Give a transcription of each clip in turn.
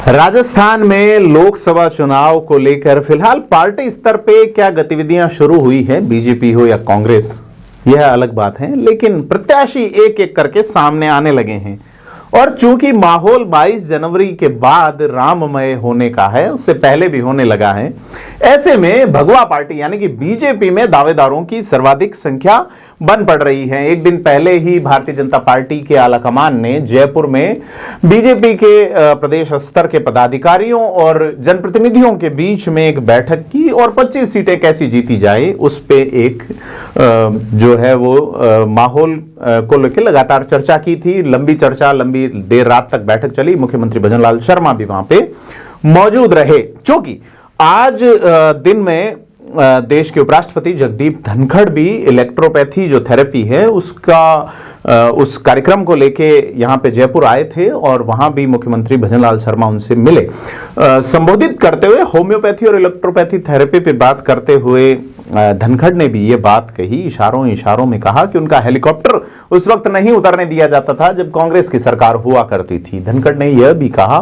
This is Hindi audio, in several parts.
राजस्थान में लोकसभा चुनाव को लेकर फिलहाल पार्टी स्तर पे क्या गतिविधियां शुरू हुई हैं, बीजेपी हो या कांग्रेस, यह अलग बात है। लेकिन प्रत्याशी एक एक करके सामने आने लगे हैं और चूंकि माहौल 22 जनवरी के बाद राममय होने का है, उससे पहले भी होने लगा है, ऐसे में भगवा पार्टी यानी कि बीजेपी में दावेदारों की सर्वाधिक संख्या बन पड़ रही है। एक दिन पहले ही भारतीय जनता पार्टी के आलाकमान ने जयपुर में बीजेपी के प्रदेश स्तर के पदाधिकारियों और जनप्रतिनिधियों के बीच में एक बैठक की और 25 सीटें कैसी जीती जाए उस पे एक जो है वो माहौल को लेकर लगातार चर्चा की थी। लंबी चर्चा, लंबी देर रात तक बैठक चली। मुख्यमंत्री भजनलाल शर्मा भी वहां पे मौजूद रहे। क्योंकि आज दिन में देश के उपराष्ट्रपति जगदीप धनखड़ भी इलेक्ट्रोपैथी जो थेरेपी है उसका उस कार्यक्रम को लेके यहां पे जयपुर आए थे और वहां भी मुख्यमंत्री भजनलाल शर्मा उनसे मिले। संबोधित करते हुए होम्योपैथी और इलेक्ट्रोपैथी थेरेपी पे बात करते हुए धनखड़ ने भी ये बात कही, इशारों इशारों में कहा कि उनका हेलीकॉप्टर उस वक्त नहीं उतरने दिया जाता था जब कांग्रेस की सरकार हुआ करती थी। धनखड़ ने यह भी कहा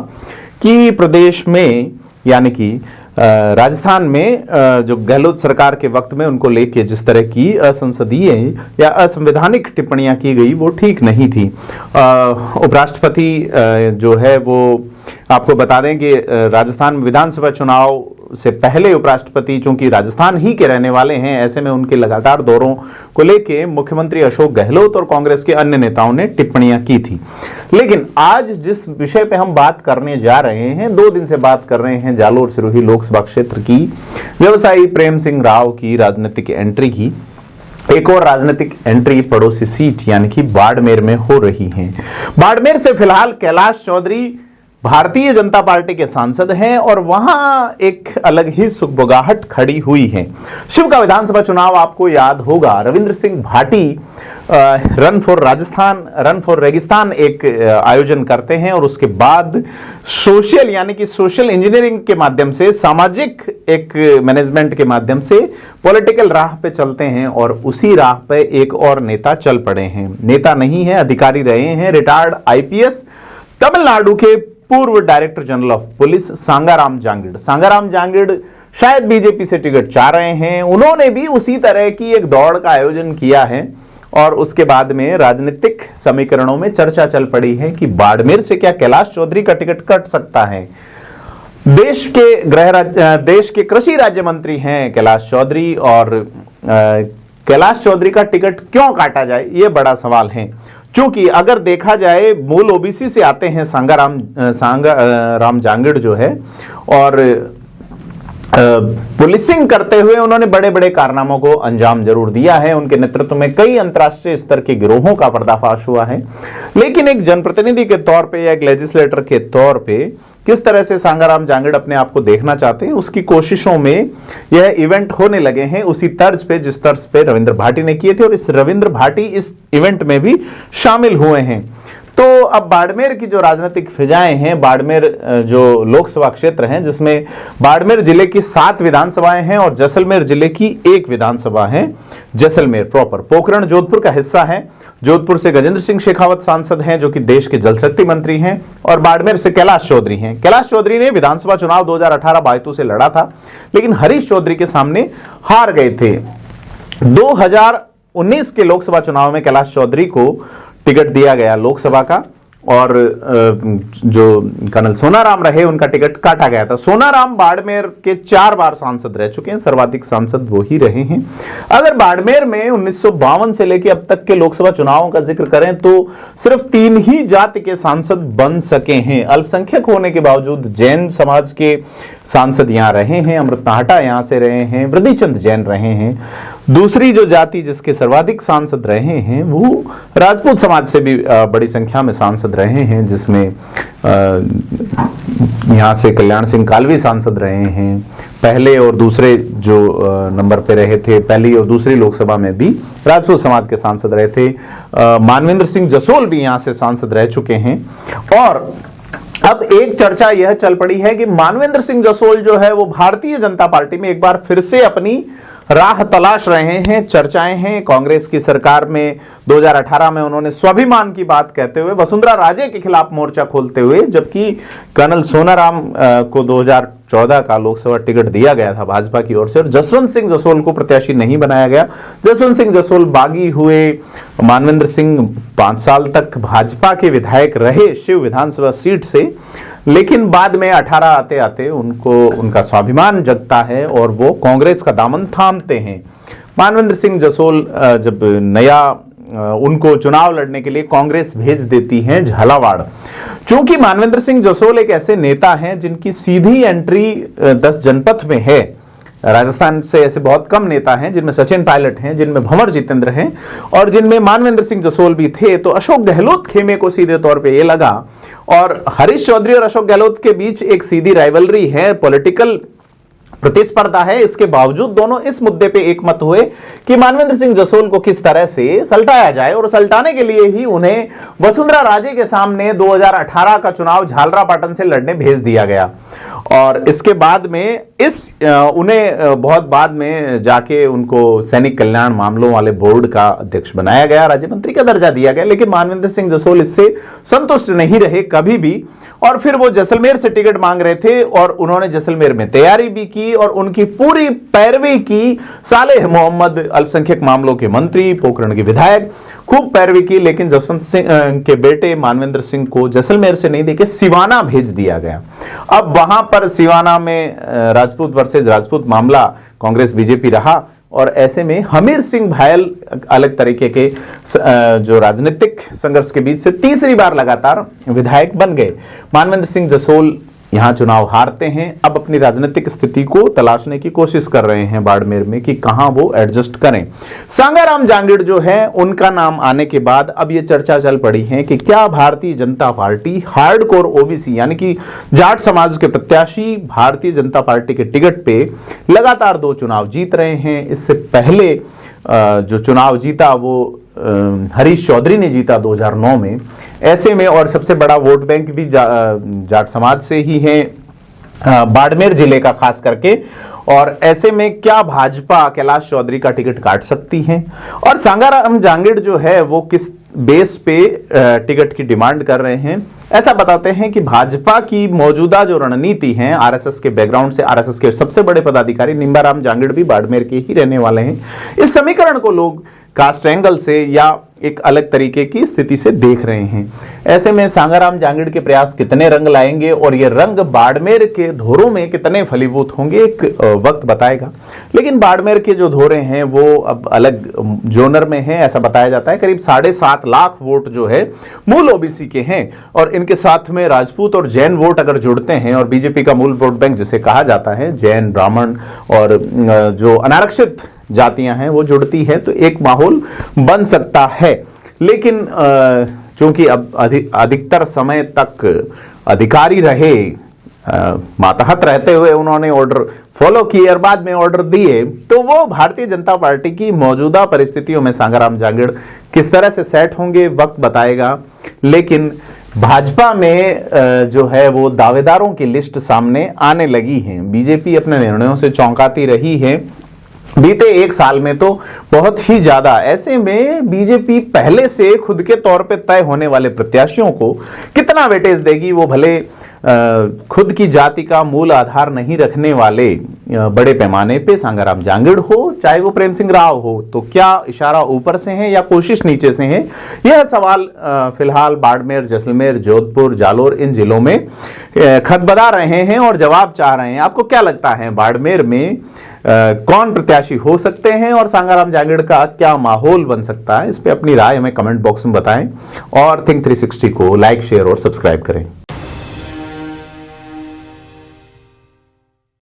कि प्रदेश में यानी कि राजस्थान में जो गहलोत सरकार के वक्त में उनको लेके जिस तरह की असंसदीय या असंवैधानिक टिप्पणियां की गई वो ठीक नहीं थी। उपराष्ट्रपति जो है वो आपको बता दें कि राजस्थान में विधानसभा चुनाव से पहले उपराष्ट्रपति चूंकि राजस्थान ही के रहने वाले हैं, ऐसे में उनके लगातार दौरों को लेके मुख्यमंत्री अशोक गहलोत और कांग्रेस के अन्य नेताओं ने टिप्पणियां की थी। लेकिन आज जिस विषय पे हम बात करने जा रहे हैं, 2 दिन से बात कर रहे हैं जालोर सिरोही लोकसभा क्षेत्र की व्यवसायी प्रेम सिंह राव की राजनीतिक एंट्री की। एक और राजनीतिक एंट्री पड़ोसी सीट यानी कि बाड़मेर में हो रही है। बाड़मेर से फिलहाल कैलाश चौधरी भारतीय जनता पार्टी के सांसद हैं और वहां एक अलग ही सुगबुगाहट खड़ी हुई है। शिवका विधानसभा चुनाव आपको याद होगा, Ravindra Singh Bhati run for Rajasthan, run for रेगिस्तान एक आयोजन करते हैं और उसके बाद सोशल यानी कि सोशल इंजीनियरिंग के माध्यम से, सामाजिक एक मैनेजमेंट के माध्यम से पॉलिटिकल राह पे चलते हैं और उसी राह पे एक और नेता चल पड़े हैं। नेता नहीं है, अधिकारी रहे हैं, रिटायर्ड आईपीएस, तमिलनाडु के पूर्व director general of police Sangaram Jangid. Sangaram Jangid शायद बीजेपी से टिकट चाह रहे हैं। उन्होंने भी उसी तरह की एक दौड़ का आयोजन किया है और उसके बाद में राजनीतिक समीकरणों में चर्चा चल पड़ी है कि बाड़मेर से क्या कैलाश चौधरी का टिकट कट सकता है। देश के कृषि राज्य मंत्री हैं कैलाश चौधरी और कैलाश चौधरी का टिकट क्यों काटा जाए, यह बड़ा सवाल है। चूंकि अगर देखा जाए मूल ओबीसी से आते हैं सांगाराम जांगिड़ जो है और पुलिसिंग करते हुए उन्होंने बड़े बड़े कारनामों को अंजाम जरूर दिया है। उनके नेतृत्व में कई अंतर्राष्ट्रीय स्तर के गिरोहों का पर्दाफाश हुआ है। लेकिन एक जनप्रतिनिधि के तौर पे या एक लेजिस्लेटर के तौर पे किस तरह से सांगाराम जांगिड़ अपने आप को देखना चाहते हैं, उसकी कोशिशों में यह इवेंट होने लगे हैं उसी तर्ज पे जिस तर्ज पे रविंद्र भाटी ने किए थे और इस रविंद्र भाटी इस इवेंट में भी शामिल हुए हैं। तो अब बाड़मेर की जो राजनीतिक फिजाएं हैं, बाड़मेर जो लोकसभा क्षेत्र हैं जिसमें बाड़मेर जिले की 7 विधानसभाएं हैं और जैसलमेर जिले की 1 विधानसभा है। जैसलमेर प्रॉपर पोखरण जोधपुर का हिस्सा है। जोधपुर से गजेंद्र सिंह शेखावत सांसद हैं जो कि देश के जल शक्ति मंत्री हैं और बाड़मेर से कैलाश चौधरी हैं। कैलाश चौधरी ने विधानसभा चुनाव 2018 बायतू से लड़ा था लेकिन हरीश चौधरी के सामने हार गए थे। 2019 के लोकसभा चुनाव में कैलाश चौधरी को टिकट दिया गया लोकसभा का और जो कर्नल सोनाराम रहे उनका टिकट काटा गया था। सोनाराम बाड़मेर के 4 बार सांसद रह चुके हैं, सर्वाधिक सांसद वो ही रहे हैं। अगर बाड़मेर में 1952 से लेकर अब तक के लोकसभा चुनावों का जिक्र करें तो सिर्फ 3 ही जाति के सांसद बन सके हैं। अल्पसंख्यक होने के बावजूद जैन समाज के सांसद यहां रहे हैं, अमृत नाहटा यहां से रहे हैं, वृद्धिचंद जैन रहे हैं। दूसरी जो जाति जिसके सर्वाधिक सांसद रहे हैं वो राजपूत समाज से भी बड़ी संख्या में सांसद रहे हैं, जिसमें यहां से कल्याण सिंह कालवी सांसद रहे हैं। पहले और दूसरे जो नंबर पे रहे थे, पहली और दूसरी लोकसभा में भी राजपूत समाज के सांसद रहे थे। मानवेंद्र सिंह जसोल भी यहां से सांसद रह चुके हैं। और अब एक चर्चा यह चल पड़ी है कि मानवेंद्र सिंह जसोल जो है वो भारतीय जनता पार्टी में एक बार फिर से अपनी राह तलाश रहे हैं। चर्चाएं हैं कांग्रेस की सरकार में 2018 में उन्होंने स्वाभिमान की बात कहते हुए वसुंधरा राजे के खिलाफ मोर्चा खोलते हुए, जबकि कर्नल सोनाराम को 2014 का लोकसभा टिकट दिया गया था भाजपा की ओर से और जसवंत सिंह जसोल को प्रत्याशी नहीं बनाया गया। जसवंत सिंह जसोल बागी हुए। मानवेंद्र सिंह 5 साल तक भाजपा के विधायक रहे शिव विधानसभा सीट से, लेकिन बाद में 18 आते आते उनका स्वाभिमान जगता है और वो कांग्रेस का दामन थामते हैं। मानवेंद्र सिंह जसोल जब नया उनको चुनाव लड़ने के लिए कांग्रेस भेज देती है झालावाड़। चूंकि मानवेंद्र सिंह जसोल एक ऐसे नेता हैं जिनकी सीधी एंट्री 10 जनपद में है। राजस्थान से ऐसे बहुत कम नेता हैं जिनमें सचिन पायलट हैं, जिनमें भंवर जितेंद्र हैं और जिनमें मानवेंद्र सिंह जसोल भी थे। तो अशोक गहलोत खेमे को सीधे तौर पे ये लगा और हरीश चौधरी और अशोक गहलोत के बीच एक सीधी राइवलरी है, पॉलिटिकल प्रतिस्पर्धा है। इसके बावजूद दोनों इस मुद्दे पे एकमत हुए कि मानवेंद्र सिंह जसोल को किस तरह से सल्टाया जाए और सल्टाने के लिए ही उन्हें वसुंधरा राजे के सामने 2018 का चुनाव झालरापाटन से लड़ने भेज दिया गया। और इसके बाद में उन्हें बहुत बाद में जाके उनको सैनिक कल्याण मामलों वाले बोर्ड का अध्यक्ष बनाया गया, राज्य मंत्री का दर्जा दिया गया। लेकिन मानवेंद्र सिंह जसोल इससे संतुष्ट नहीं रहे कभी भी और फिर वो जैसलमेर से टिकट मांग रहे थे और उन्होंने जैसलमेर में तैयारी भी की और उनकी पूरी पैरवी की। सालेह मोहम्मद अल्पसंख्यक मामलों के मंत्री, पोखरण के विधायक, खूब पैरवी की। लेकिन जसवंत सिंह के बेटे मानवेंद्र सिंह को जैसलमेर से नहीं देके सिवाना भेज दिया गया। अब वहां पर सिवाना में राजपूत वर्सेज राजपूत मामला कांग्रेस बीजेपी रहा और ऐसे में हमीर सिंह भायल अलग तरीके के जो राजनीतिक संघर्ष के बीच से तीसरी बार लगातार विधायक बन गए। मानवेंद्र सिंह जसोल यहां चुनाव हारते हैं। अब अपनी राजनीतिक स्थिति को तलाशने की कोशिश कर रहे हैं बाड़मेर में कि कहां वो एडजस्ट करें। सांगाराम जांगिड़ जो है उनका नाम आने के बाद अब ये चर्चा चल पड़ी है कि क्या Bharatiya Janata party hardcore OBC यानी कि जाट समाज के प्रत्याशी भारतीय जनता पार्टी के टिकट पे लगातार 2 चुनाव जीत रहे हैं। इससे पहले जो चुनाव जीता वो हरीश चौधरी ने जीता 2009 में। ऐसे में और सबसे बड़ा वोट बैंक भी जाट समाज से ही है बाड़मेर जिले का खास करके। और ऐसे में क्या भाजपा कैलाश चौधरी का टिकट काट सकती है और सांगाराम जांगिड़ जो है वो किस बेस पे टिकट की डिमांड कर रहे हैं। ऐसा बताते हैं कि भाजपा की मौजूदा जो रणनीति है, आरएसएस के बैकग्राउंड से आरएसएस के सबसे बड़े पदाधिकारी निंबाराम जांगिड़ भी बाड़मेर के ही रहने वाले हैं। इस समीकरण को लोग कास्ट एंगल से या एक अलग तरीके की स्थिति से देख रहे हैं। ऐसे में सांगाराम जांगिड़ के प्रयास कितने रंग लाएंगे और ये रंग बाड़मेर के धोरों में कितने फलीभूत होंगे एक वक्त बताएगा। लेकिन बाड़मेर के जो धोरे हैं वो अब अलग जोनर में हैं। ऐसा बताया जाता है करीब 7.5 लाख वोट जो है मूल ओबीसी के हैं और इनके साथ में राजपूत और जैन वोट अगर जुड़ते हैं और बीजेपी का मूल वोट बैंक जिसे कहा जाता है जैन, ब्राह्मण और जो अनारक्षित जातियां हैं वो जुड़ती है तो एक माहौल बन सकता है। लेकिन चूंकि अब अधिकतर समय तक अधिकारी रहे, मातहत रहते हुए उन्होंने ऑर्डर फॉलो किए और बाद में ऑर्डर दिए, तो वो भारतीय जनता पार्टी की मौजूदा परिस्थितियों में सांगाराम जांगिड़ किस तरह से सेट होंगे वक्त बताएगा। लेकिन भाजपा में जो है वो दावेदारों की लिस्ट सामने आने लगी है। बीजेपी अपने निर्णयों से चौंकाती रही है बीते 1 साल में तो बहुत ही ज्यादा। ऐसे में बीजेपी पहले से खुद के तौर पे तय होने वाले प्रत्याशियों को कितना वेटेज देगी, वो भले खुद की जाति का मूल आधार नहीं रखने वाले बड़े पैमाने पे सांगाराम जांगिड़ हो चाहे वो प्रेम सिंह राव हो, तो क्या इशारा ऊपर से है या कोशिश नीचे से है, यह सवाल फिलहाल बाड़मेर, जैसलमेर, जोधपुर, जालोर इन जिलों में खदबदा रहे हैं और जवाब चाह रहे हैं। आपको क्या लगता है बाड़मेर में कौन प्रत्याशी हो सकते हैं और सांगाराम जांगिड़ का क्या माहौल बन सकता है? इस पे अपनी राय हमें कमेंट बॉक्स में बताएं और थिंक 360 को लाइक, शेयर और सब्सक्राइब करें।